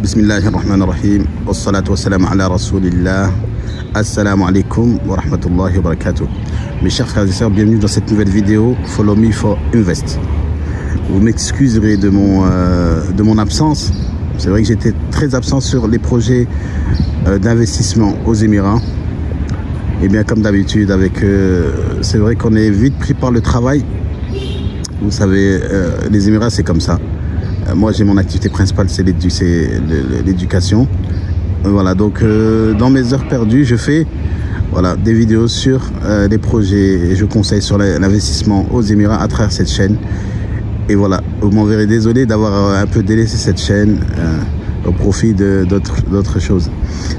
Bismillahirrahmanirrahim. Wassalatu wassalamu ala rasulillah. Assalamu alaikum wa rahmatullahi wa barakatuh. Mes chers frères et sœurs, bienvenue dans cette nouvelle vidéo Follow Me for Invest. Vous m'excuserez de mon absence. C'est vrai que j'étais très absent sur les projets d'investissement aux Émirats. Et bien comme d'habitude, c'est vrai qu'on est vite pris par le travail. Vous savez, les Émirats c'est comme ça. Moi j'ai mon activité principale, c'est l'éducation. Voilà, donc dans mes heures perdues, je fais des vidéos sur les projets et je conseille sur l'investissement aux Émirats à travers cette chaîne. Et voilà, vous m'en verrez désolé d'avoir un peu délaissé cette chaîne au profit d'autres choses.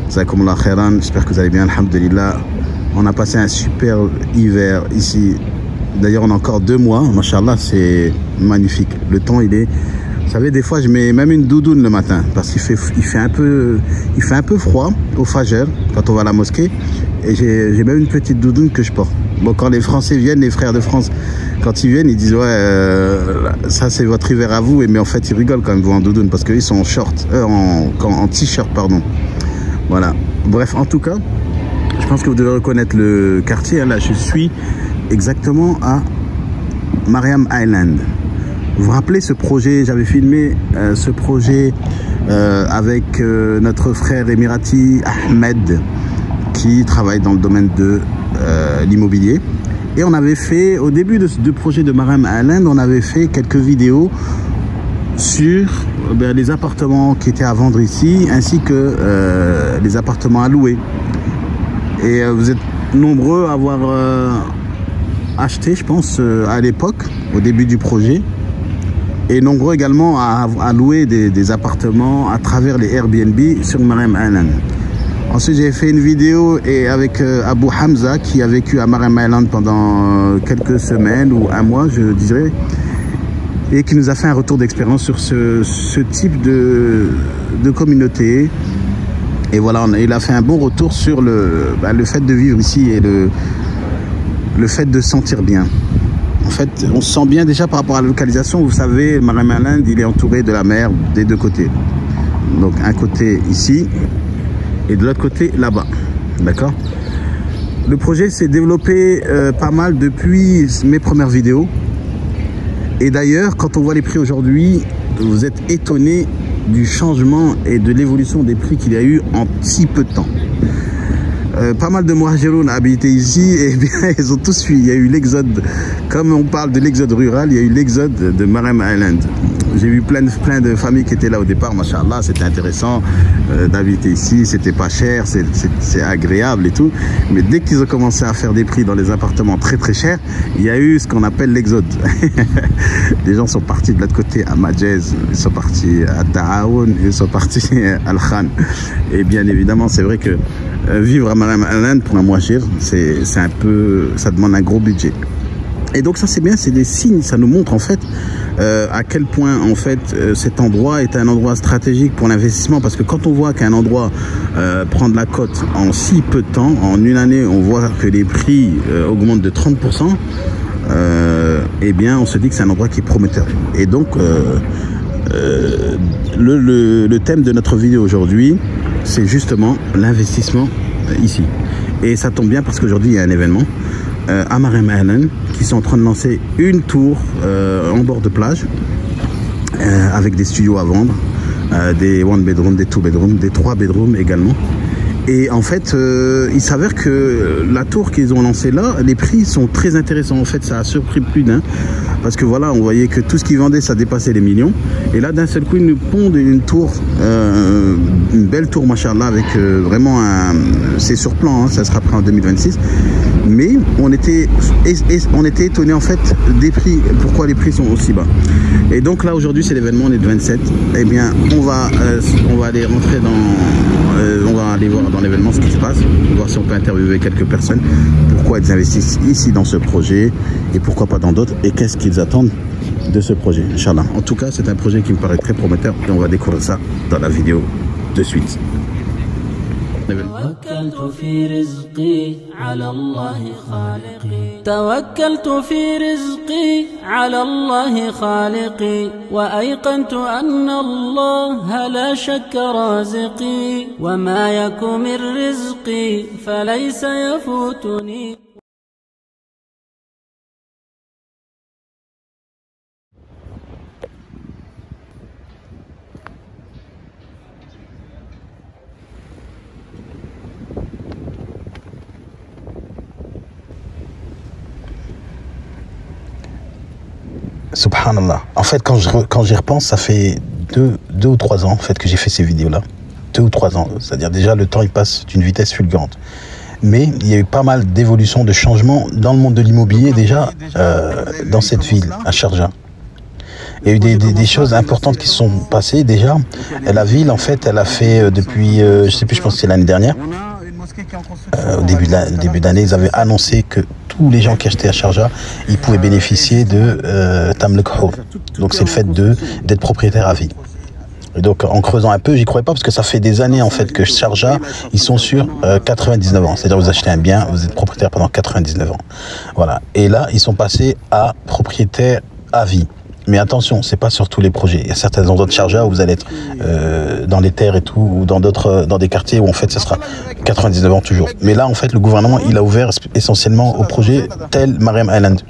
Jazakumullah khairan, j'espère que vous allez bien, alhamdulillah. On a passé un super hiver ici. D'ailleurs, on a encore 2 mois, machallah, c'est magnifique. Le temps, il est... Vous savez, des fois, je mets même une doudoune le matin parce qu'il fait un peu froid au Fajr quand on va à la mosquée. Et j'ai même une petite doudoune que je porte. Bon, quand les Français viennent, les frères de France, quand ils viennent, ils disent ouais, ça c'est votre hiver à vous. Mais en fait, ils rigolent quand même vous en doudoune parce qu'ils sont en short, en t-shirt, pardon. Voilà. Bref, en tout cas, je pense que vous devez reconnaître le quartier. Là, je suis exactement à Mariam Island. Vous vous rappelez ce projet? J'avais filmé ce projet avec notre frère émirati Ahmed qui travaille dans le domaine de l'immobilier. Et on avait fait, au début du projet de Mariam Island, on avait fait quelques vidéos sur les appartements qui étaient à vendre ici, ainsi que les appartements à louer. Et vous êtes nombreux à avoir acheté, je pense, à l'époque, au début du projet. Et nombreux également à louer des appartements à travers les Airbnb sur Mariam Island. Ensuite, j'ai fait une vidéo avec Abu Hamza qui a vécu à Mariam Island pendant quelques semaines ou 1 mois, je dirais, et qui nous a fait un retour d'expérience sur ce type de communauté. Et voilà, il a fait un bon retour sur le fait de vivre ici et le fait de se sentir bien. En fait, on se sent bien déjà par rapport à la localisation. Vous savez, Mariam Island, il est entouré de la mer des 2 côtés. Donc, un côté ici et de l'autre côté là-bas. D'accord? Le projet s'est développé pas mal depuis mes premières vidéos. Et d'ailleurs, quand on voit les prix aujourd'hui, vous êtes étonné du changement et de l'évolution des prix qu'il y a eu en si peu de temps. Pas mal de Mouhajiroun habitaient ici et bien ils ont tous fui. Il y a eu l'exode, comme on parle de l'exode rural, il y a eu l'exode de Mariam Island. J'ai vu plein de familles qui étaient là au départ, machallah, c'était intéressant d'habiter ici, c'était pas cher, c'est agréable et tout. Mais dès qu'ils ont commencé à faire des prix dans les appartements très très chers, il y a eu ce qu'on appelle l'exode. Les gens sont partis de l'autre côté à Majez, ils sont partis à Ta'aoun, ils sont partis à Al-Khan. Et bien évidemment, c'est vrai que vivre à Mariam Island pour un Mouhajir, c'est un peu, ça demande un gros budget. Et donc ça c'est bien, c'est des signes, ça nous montre en fait à quel point en fait cet endroit est un endroit stratégique pour l'investissement, parce que quand on voit qu'un endroit prend de la cote en si peu de temps, en 1 année on voit que les prix augmentent de 30%, eh bien on se dit que c'est un endroit qui est prometteur. Et donc le thème de notre vidéo aujourd'hui, c'est justement l'investissement ici. Et ça tombe bien parce qu'aujourd'hui il y a un événement à Mariam Island qui sont en train de lancer une tour en bord de plage avec des studios à vendre, des 1 bedroom, des 2 bedroom, des 3 bedroom également. Et en fait, il s'avère que la tour qu'ils ont lancée là, les prix sont très intéressants. En fait, ça a surpris plus d'un. Parce que voilà, on voyait que tout ce qu'ils vendaient, ça dépassait les millions. Et là, d'un seul coup, ils nous pondent une tour, une belle tour, machallah, avec vraiment un... C'est sur plan, hein, ça sera prêt en 2026. Mais on était étonnés en fait des prix, pourquoi les prix sont aussi bas. Et donc là, aujourd'hui, c'est l'événement, on est le 27. Eh bien, on va aller rentrer on va aller voir dans l'événement ce qui se passe, voir si on peut interviewer quelques personnes, pourquoi ils investissent ici dans ce projet et pourquoi pas dans d'autres, et qu'est-ce qu'ils attendent de ce projet, Inch'Allah. En tout cas, c'est un projet qui me paraît très prometteur et on va découvrir ça dans la vidéo de suite. توكلت في رزقي على الله خالقي توكلت في رزقي على الله خالقي وأيقنت أن الله لا شك رازقي وما يك من رزقي فليس يفوتني. Subhanallah. En fait, quand j'y repense, ça fait deux ou 3 ans en fait, que j'ai fait ces vidéos-là. 2 ou 3 ans. C'est-à-dire déjà, le temps, il passe d'une vitesse fulgurante. Mais il y a eu pas mal d'évolutions, de changements dans le monde de l'immobilier déjà dans cette ville, à Sharjah. Il y a eu des choses importantes qui se sont passées déjà. La ville, en fait, elle a fait depuis, je sais plus, je pense que c'est l'année dernière, au début d'année, ils avaient annoncé que tous les gens qui achetaient à Sharjah, ils pouvaient bénéficier de Tamlik Hur. Donc c'est le fait d'être propriétaire à vie. Et donc en creusant un peu, j'y croyais pas parce que ça fait des années en fait que Sharjah, ils sont sur 99 ans. C'est-à-dire vous achetez un bien, vous êtes propriétaire pendant 99 ans. Voilà. Et là, ils sont passés à propriétaire à vie. Mais attention, c'est pas sur tous les projets. Il y a certains endroits de Sharjah où vous allez être dans les terres et tout, ou dans des quartiers où en fait ce sera 99 ans toujours. Mais là, en fait, le gouvernement, il a ouvert essentiellement aux projets tels Mariam Island.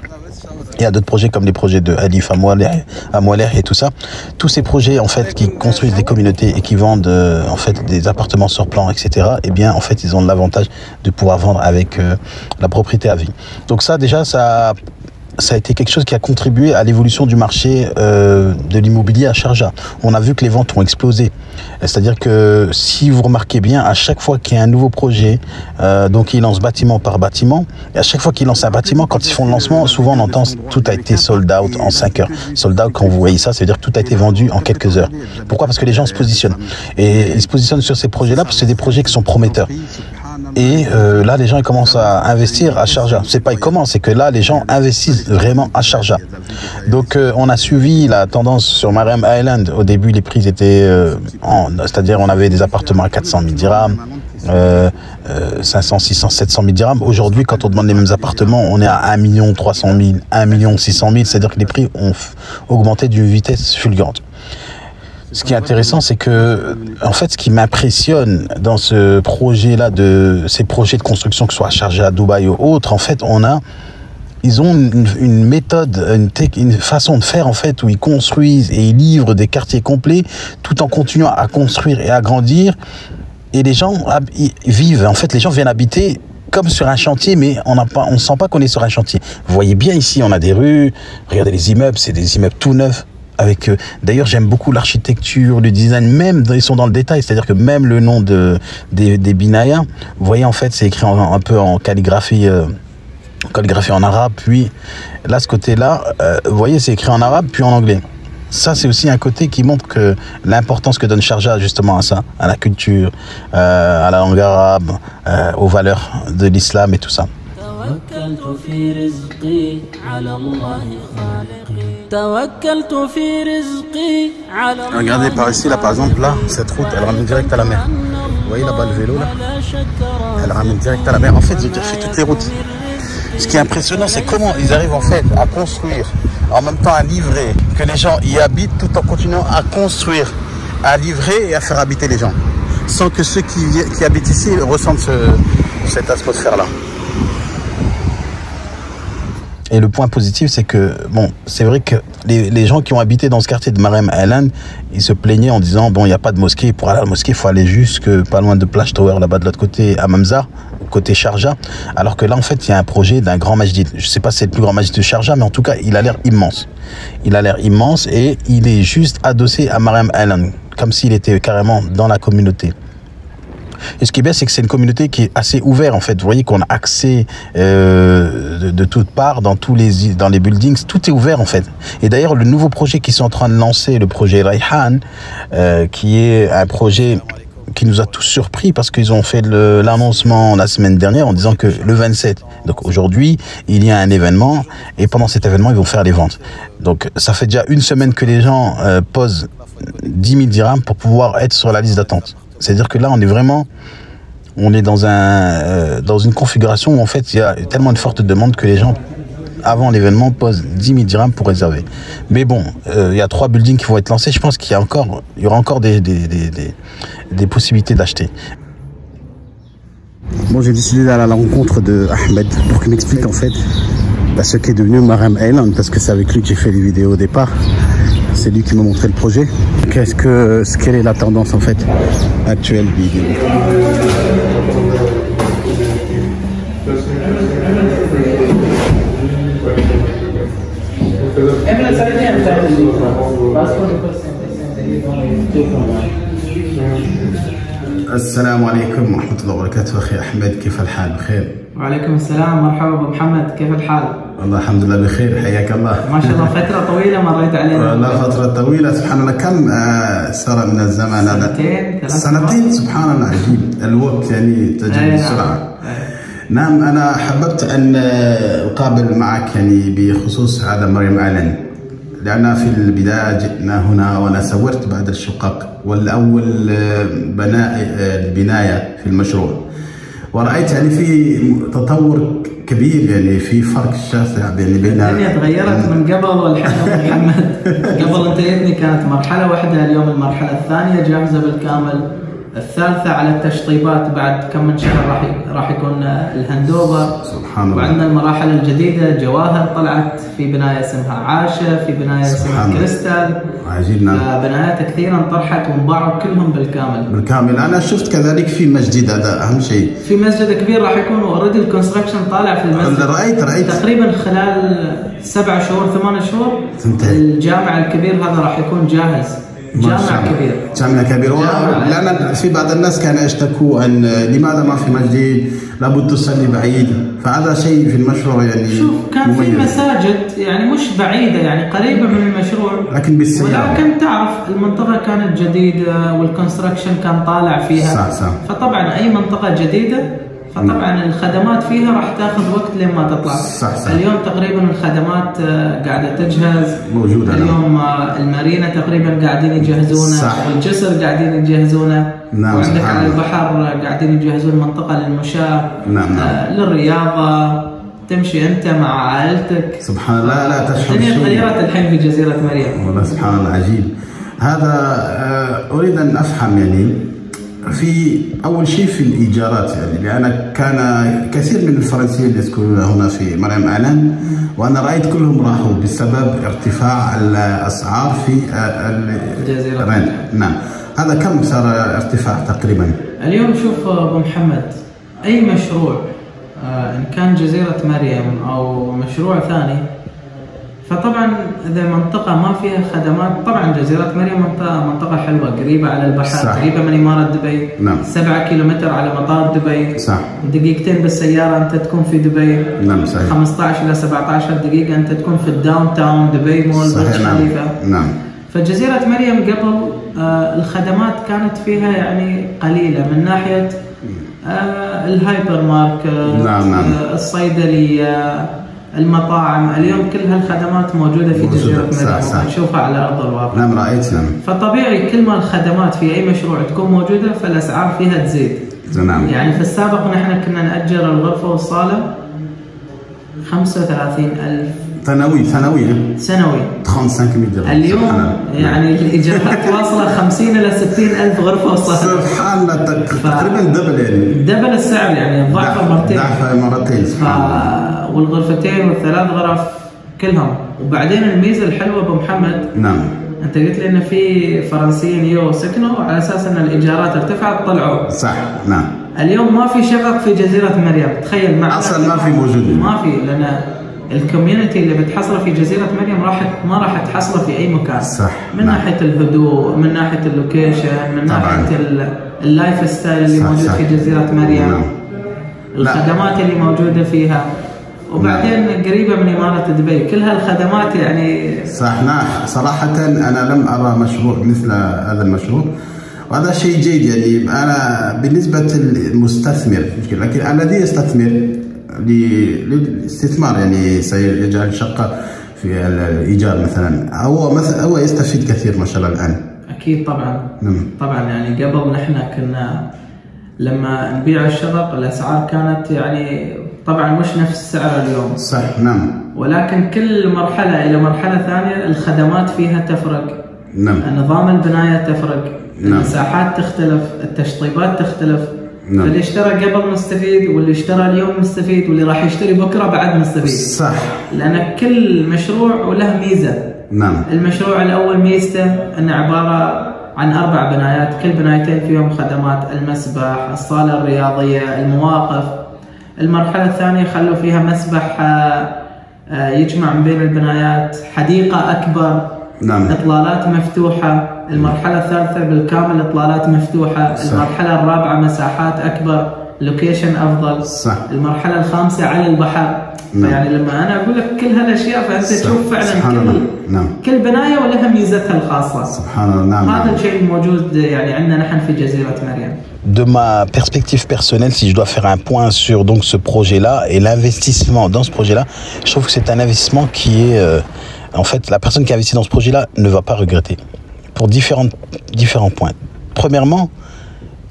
Il y a d'autres projets comme les projets de Alif, Amoualeh et tout ça. Tous ces projets, en fait, qui construisent des communautés et qui vendent, en fait, des appartements sur plan, etc. Eh bien, en fait, ils ont l'avantage de pouvoir vendre avec la propriété à vie. Donc ça, déjà, ça a été quelque chose qui a contribué à l'évolution du marché de l'immobilier à Sharjah. On a vu que les ventes ont explosé. C'est-à-dire que si vous remarquez bien, à chaque fois qu'il y a un nouveau projet, donc ils lancent bâtiment par bâtiment, et à chaque fois qu'ils lancent un bâtiment, quand ils font le lancement, souvent on entend tout a été sold out en 5 heures. Sold out, quand vous voyez ça, ça veut dire que tout a été vendu en quelques heures. Pourquoi? Parce que les gens se positionnent. Et ils se positionnent sur ces projets-là parce que c'est des projets qui sont prometteurs. Et là, les gens ils commencent à investir à Sharjah. C'est pas ils commencent, c'est que là, les gens investissent vraiment à Sharjah. Donc, on a suivi la tendance sur Mariam Island. Au début, les prix étaient, c'est-à-dire, on avait des appartements à 400 000 dirhams, 500, 600, 700 000 dirhams. Aujourd'hui, quand on demande les mêmes appartements, on est à 1 300 000, 1 600 000. C'est-à-dire que les prix ont augmenté d'une vitesse fulgurante. Ce qui est intéressant, c'est que, en fait, ce qui m'impressionne dans ce projet-là, ces projets de construction, que ce soit à Sharjah, à Dubaï ou autres, en fait, ils ont une méthode, une façon de faire, en fait, où ils construisent et ils livrent des quartiers complets, tout en continuant à construire et à grandir. Et les gens vivent, en fait, les gens viennent habiter comme sur un chantier, mais on ne sent pas qu'on est sur un chantier. Vous voyez bien ici, on a des rues, regardez les immeubles, c'est des immeubles tout neufs. D'ailleurs, j'aime beaucoup l'architecture, le design, même ils sont dans le détail, c'est-à-dire que même le nom des binayas, vous voyez, en fait, c'est écrit un peu en calligraphie en arabe, puis là, ce côté-là, vous voyez, c'est écrit en arabe, puis en anglais. Ça, c'est aussi un côté qui montre que l'importance que donne Sharjah justement à ça, à la culture, à la langue arabe, aux valeurs de l'islam et tout ça. Regardez par ici, là par exemple, là, cette route, elle ramène direct à la mer. Vous voyez là-bas le vélo, là, elle ramène direct à la mer. En fait, j'ai déjà fait toutes les routes. Ce qui est impressionnant, c'est comment ils arrivent en fait à construire, en même temps à livrer, que les gens y habitent tout en continuant à construire, à livrer et à faire habiter les gens, sans que ceux qui habitent ici ressentent cette atmosphère-là. Et le point positif, c'est que, bon, c'est vrai que les gens qui ont habité dans ce quartier de Mariam Island, ils se plaignaient en disant, bon, il n'y a pas de mosquée. Pour aller à la mosquée, il faut aller jusque pas loin de Plage Tower, là-bas de l'autre côté, à Mamzar, côté Sharjah. Alors que là, en fait, il y a un projet d'un grand masjid. Je ne sais pas si c'est le plus grand masjid de Sharjah, mais en tout cas, il a l'air immense. Il a l'air immense et il est juste adossé à Mariam Island, comme s'il était carrément dans la communauté. Et ce qui est bien, c'est que c'est une communauté qui est assez ouverte, en fait. Vous voyez qu'on a accès de toutes parts, dans les buildings. Tout est ouvert, en fait. Et d'ailleurs, le nouveau projet qu'ils sont en train de lancer, le projet Rayhan, qui est un projet qui nous a tous surpris parce qu'ils ont fait l'annoncement la semaine dernière en disant que le 27, donc aujourd'hui, il y a un événement et pendant cet événement, ils vont faire les ventes. Donc, ça fait déjà une semaine que les gens posent 10 000 dirhams pour pouvoir être sur la liste d'attente. C'est-à-dire que là, on est vraiment on est dans une configuration où en fait il y a tellement de forte demande que les gens avant l'événement posent 10 000 dirhams pour réserver. Mais bon, il y a 3 buildings qui vont être lancés. Je pense qu'il y aura encore des possibilités d'acheter. Bon, j'ai décidé d'aller à la rencontre de Ahmed pour qu'il m'explique en fait ce qui est devenu Marem Island, parce que c'est avec lui que j'ai fait les vidéos au départ. C'est lui qui m'a montré le projet. Quelle est la tendance en fait actuelle vidéo. السلام عليكم ورحمة الله وبركاته. أخي أحمد، كيف الحال؟ بخير؟ وعليكم السلام، مرحبا أبو محمد، كيف الحال؟ والله الحمد لله بخير، حياك الله. ما شاء الله فترة طويلة مريت علينا. والله فترة طويلة سبحان الله. كم سنة من الزمان هذا؟ سنتين سبحان الله. عجيب الوقت يعني تجري بسرعة. نعم، أنا حببت أن أقابل معك يعني بخصوص هذا مريم آيلاند، لأن في البداية جئنا هنا وأنا صورت بعد الشقق والأول البناية في المشروع، ورأيت يعني في تطور كبير، يعني في فرق شاسع يعني بين الدنيا تغيرت من قبل والحين. محمد قبل انتهيتني كانت مرحلة واحدة، اليوم المرحلة الثانية جاهزة بالكامل، الثالثة على التشطيبات، بعد كم من شهر راح يكون الهندوفر. سبحان الله. وعندنا المراحل الجديدة، جواهر طلعت، في بناية اسمها عاشة، في بناية اسمها كريستال. عجيبنا. بنايات كثيرة انطرحت وانباعوا كلهم بالكامل. أنا شفت كذلك في مسجد، هذا أهم شيء. في مسجد كبير راح يكون اوريدي الكونستراكشن طالع في المسجد. رأيت تقريبا خلال 7 شهور 8 شهور الجامع الكبير هذا راح يكون جاهز. جامع كبير. لأن في بعض الناس كانوا يشتكوا أن لماذا ما في مسجد، لابد تصلي بعيد، فهذا شيء في المشروع يعني. شوف، كان في مساجد يعني مش بعيدة، يعني قريبة من المشروع، لكن بالسيارة. ولكن تعرف المنطقة كانت جديدة والكونستراكشن كان طالع فيها. صح. فطبعا أي منطقة جديدة فطبعا الخدمات فيها راح تاخذ وقت لين ما تطلع. صح. اليوم تقريبا الخدمات قاعده تجهز، موجوده. اليوم المارينا تقريبا قاعدين يجهزونه، والجسر قاعدين يجهزونه. نعم. وعندك على البحر قاعدين يجهزون منطقه للمشاة. نعم. للرياضه، تمشي انت مع عائلتك. سبحان الله. لا تشعر. الدنيا تغيرت الحين في جزيره مريم. والله سبحان الله عجيب. هذا أريد أن أفهم يعني في أول شيء في الإيجارات، يعني لأن كان كثير من الفرنسيين يسكنون هنا في مريم آيلاند، وأنا رأيت كلهم راحوا بسبب ارتفاع الأسعار في الجزيرة. نعم. هذا كم صار ارتفاع تقريبا؟ اليوم شوف أبو محمد، أي مشروع إن كان جزيرة مريم أو مشروع ثاني، فطبعا اذا منطقه ما فيها خدمات، طبعا جزيره مريم منطقه حلوه قريبه على البحر. صح. قريبه من اماره دبي. نعم. 7 كيلومتر على مطار دبي. صح. دقيقتين بالسياره انت تكون في دبي. نعم صحيح. 15 الى 17 دقيقه انت تكون في الداون تاون دبي مول برج خليفه. نعم. فجزيره مريم قبل الخدمات كانت فيها يعني قليله، من ناحيه الهايبر ماركت. نعم. الصيدليه، المطاعم. اليوم كل هالخدمات موجوده في جزيره مريم، نشوفها على ارض الواقع. نعم رأيت. نعم. فطبيعي كل ما الخدمات في اي مشروع تكون موجوده فالاسعار فيها تزيد. نعم. يعني في السابق نحن كنا نأجر الغرفه والصاله 35,000 سنوي 35,000 درهم. اليوم يعني الايجارات واصله 50 الى 60,000 غرفه وصاله. سبحان الله. تقريبا دبل، يعني دبل السعر، يعني ضعف مرتين. والغرفتين والثلاث غرف كلهم. وبعدين الميزه الحلوه ابو محمد، نعم، انت قلت لي ان في فرنسيين يو سكنوا على اساس ان الايجارات ارتفعت طلعوا. صح. نعم. اليوم ما في شقق في جزيره مريم، تخيل. اصلا ما في موجود، ما في، لان الكوميونتي اللي بتحصله في جزيره مريم ما راح تحصله في اي مكان. صح. من ناحيه الهدوء، من ناحيه اللوكيشن، من ناحيه اللايف ستايل اللي موجود في جزيره مريم. الخدمات اللي موجوده فيها، وبعدين قريبه من اماره دبي، كل هالخدمات يعني. صح. نعم. صراحه انا لم ارى مشروع مثل هذا المشروع، وهذا شيء جيد. يعني انا بالنسبه للمستثمر مشكله، لكن الذي يستثمر للاستثمار يعني سيجعل شقه في الايجار مثلا، هو يستفيد كثير ما شاء الله الان. اكيد طبعا. طبعا يعني قبل نحن كنا لما نبيع الشقق الأسعار كانت يعني طبعا مش نفس سعر اليوم. صح نعم. ولكن كل مرحلة إلى مرحلة ثانية الخدمات فيها تفرق. نعم. نظام البناية تفرق. نعم. المساحات تختلف، التشطيبات تختلف. نعم. فاللي اشترى قبل مستفيد، واللي اشترى اليوم مستفيد، واللي راح يشتري بكرة بعد مستفيد. صح. لأن كل مشروع وله ميزة. نعم. المشروع الأول ميزته أنه عبارة عن 4 بنايات، كل بنايتين فيهم خدمات، المسبح، الصالة الرياضية، المواقف. المرحلة الثانية خلوا فيها مسبح يجمع من بين البنايات، حديقة أكبر. نعم. إطلالات مفتوحة. المرحلة الثالثة بالكامل إطلالات مفتوحة. صح. المرحلة الرابعة مساحات أكبر، لوكيشن أفضل. صح. المرحلة الخامسة على البحر. نعم. يعني لما أنا أقول لك كل هالأشياء فأنت تشوف فعلا نعم. كل بناية ولها ميزتها الخاصة. سبحان الله. نعم. هذا الشيء موجود يعني عندنا نحن في جزيرة مريم. De ma perspective personnelle, si je dois faire un point sur donc ce projet-là et l'investissement dans ce projet-là, je trouve que c'est un investissement qui est en fait, la personne qui investit dans ce projet-là ne va pas regretter pour différents points. Premièrement,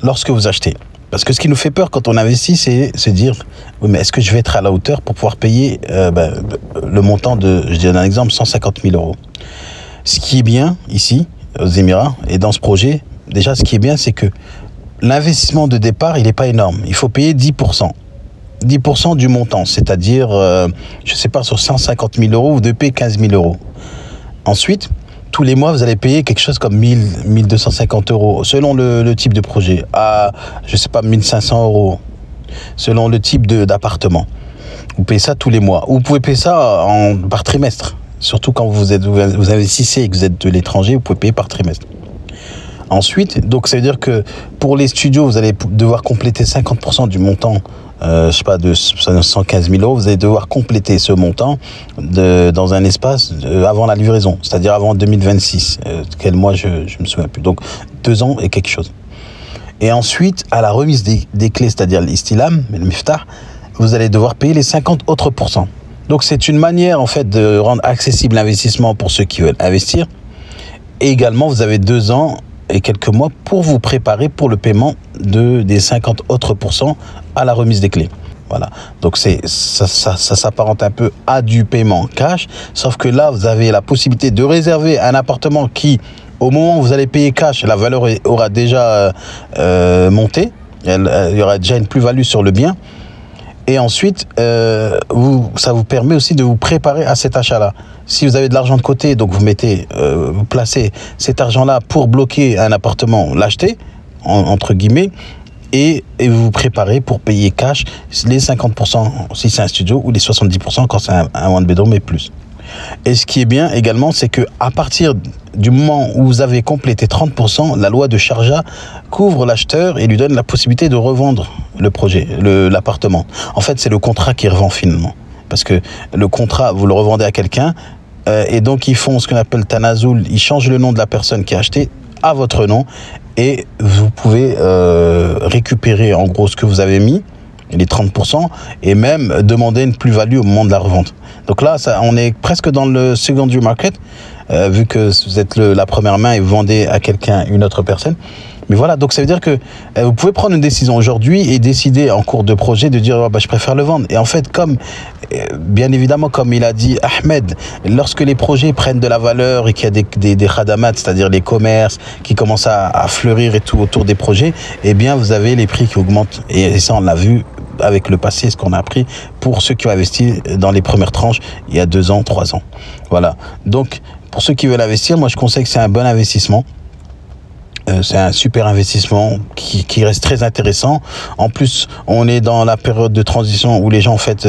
lorsque vous achetez. Parce que ce qui nous fait peur quand on investit, c'est se dire oui, mais est-ce que je vais être à la hauteur pour pouvoir payer le montant de, je donne un exemple, 150 000 euros. Ce qui est bien ici, aux Émirats, et dans ce projet, déjà ce qui est bien, c'est que l'investissement de départ, il n'est pas énorme. Il faut payer 10%. 10% du montant, c'est-à-dire, je ne sais pas, sur 150 000 euros, vous devez payer 15 000 euros. Ensuite, tous les mois, vous allez payer quelque chose comme 1000, 1250 euros, selon le type de projet, à, je ne sais pas, 1500 euros, selon le type d'appartement. Vous payez ça tous les mois. Ou vous pouvez payer ça par trimestre, surtout quand vous investissez et que vous êtes de l'étranger, vous pouvez payer par trimestre. Ensuite, donc ça veut dire que pour les studios, vous allez devoir compléter 50% du montant, je sais pas, de 115 000 euros. Vous allez devoir compléter ce montant dans un espace avant la livraison, c'est-à-dire avant 2026. Quel mois, je me souviens plus. Donc 2 ans et quelque chose. Et ensuite, à la remise des clés, c'est-à-dire l'istilam, le miftah, vous allez devoir payer les 50 autres pourcents. Donc c'est une manière en fait de rendre accessible l'investissement pour ceux qui veulent investir. Et également, vous avez 2 ans et quelques mois pour vous préparer pour le paiement des 50 autres pourcents à la remise des clés. Voilà. Donc ça s'apparente un peu à du paiement cash, sauf que là, vous avez la possibilité de réserver un appartement qui, au moment où vous allez payer cash, la valeur aura déjà monté, il y aura déjà une plus-value sur le bien. Et ensuite, ça vous permet aussi de vous préparer à cet achat-là. Si vous avez de l'argent de côté, donc vous placez cet argent-là pour bloquer un appartement, l'acheter, entre guillemets, et vous vous préparez pour payer cash les 50% si c'est un studio ou les 70% quand c'est un one bedroom et plus. Et ce qui est bien également, c'est qu'à partir du moment où vous avez complété 30%, la loi de Sharjah couvre l'acheteur et lui donne la possibilité de revendre le projet, l'appartement. En fait, c'est le contrat qui revend finalement. Parce que le contrat, vous le revendez à quelqu'un et donc ils font ce qu'on appelle Tanazoul, ils changent le nom de la personne qui a acheté à votre nom et vous pouvez récupérer en gros ce que vous avez mis, les 30%, et même demander une plus-value au moment de la revente. Donc là, on est presque dans le secondary market, vu que vous êtes la première main et vous vendez à quelqu'un, une autre personne. Mais voilà, donc ça veut dire que vous pouvez prendre une décision aujourd'hui et décider en cours de projet de dire oh, bah, je préfère le vendre. Et en fait, bien évidemment, comme il a dit Ahmed, lorsque les projets prennent de la valeur et qu'il y a des khadamat, c'est-à-dire les commerces qui commencent à fleurir et tout autour des projets, eh bien vous avez les prix qui augmentent. Et ça, on l'a vu avec le passé, ce qu'on a appris pour ceux qui ont investi dans les premières tranches il y a 2 ans, 3 ans. Voilà. Donc, pour ceux qui veulent investir, moi je conseille que c'est un bon investissement. C'est un super investissement qui reste très intéressant. En plus, on est dans la période de transition où les gens en fait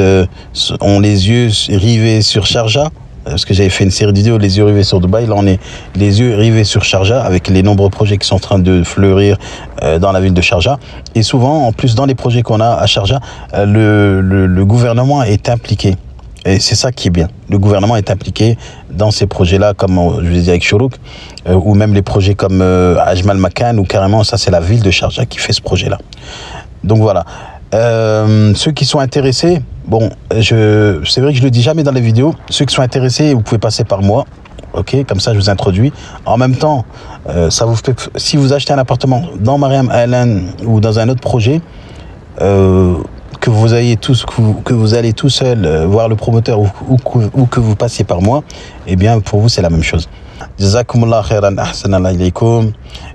ont les yeux rivés sur Sharjah. Parce que j'avais fait une série de vidéos, les yeux rivés sur Dubaï. Là, on est les yeux rivés sur Sharjah avec les nombreux projets qui sont en train de fleurir dans la ville de Sharjah. Et souvent, en plus, dans les projets qu'on a à Sharjah, le gouvernement est impliqué. Et c'est ça qui est bien. Le gouvernement est impliqué dans ces projets-là, comme je l'ai dit avec Chourouk, ou même les projets comme Ajmal Makan, ou carrément, ça c'est la ville de Sharjah qui fait ce projet-là. Donc voilà. Ceux qui sont intéressés, bon, c'est vrai que je le dis jamais dans les vidéos, ceux qui sont intéressés, vous pouvez passer par moi, ok, comme ça je vous introduis. En même temps, ça vous fait, si vous achetez un appartement dans Mariam Island ou dans un autre projet, que vous ayez tous, que vous allez tout seul voir le promoteur ou que vous passiez par moi, eh bien pour vous c'est la même chose. Jazakumullah khairan, ahsanallah ilaykum,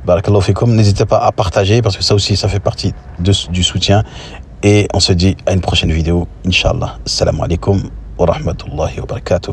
barakallahu fikum. N'hésitez pas à partager parce que ça aussi ça fait partie du soutien. Et on se dit à une prochaine vidéo, Inch'Allah. Assalamu alaikum wa rahmatullahi wa barakatuh.